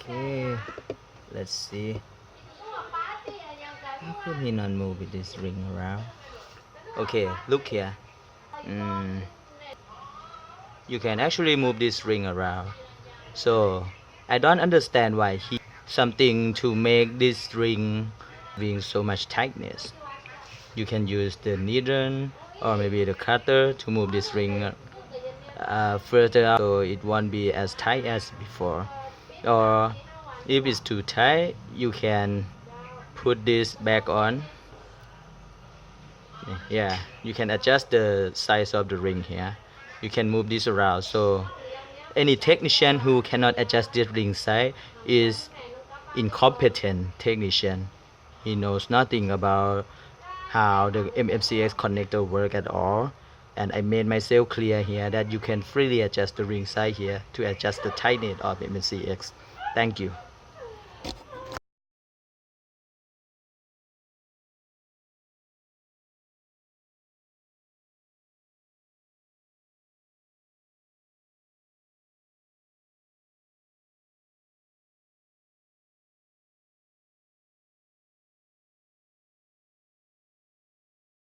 Okay, let's see. How could he not move with this ring around? Okay, look here. You can actually move this ring around. So I don't understand why he something to make this ring being so much tightness. You can use the needle or maybe the cutter to move this ring further out so it won't be as tight as before. Or if it's too tight, you can put this back on. Yeah, you can adjust the size of the ring here. You can move this around. So any technician who cannot adjust this ring size is incompetent technician. He knows nothing about how the MMCX connector work at all. And I made myself clear here that you can freely adjust the ring size here to adjust the tightness of MMCX. Thank you.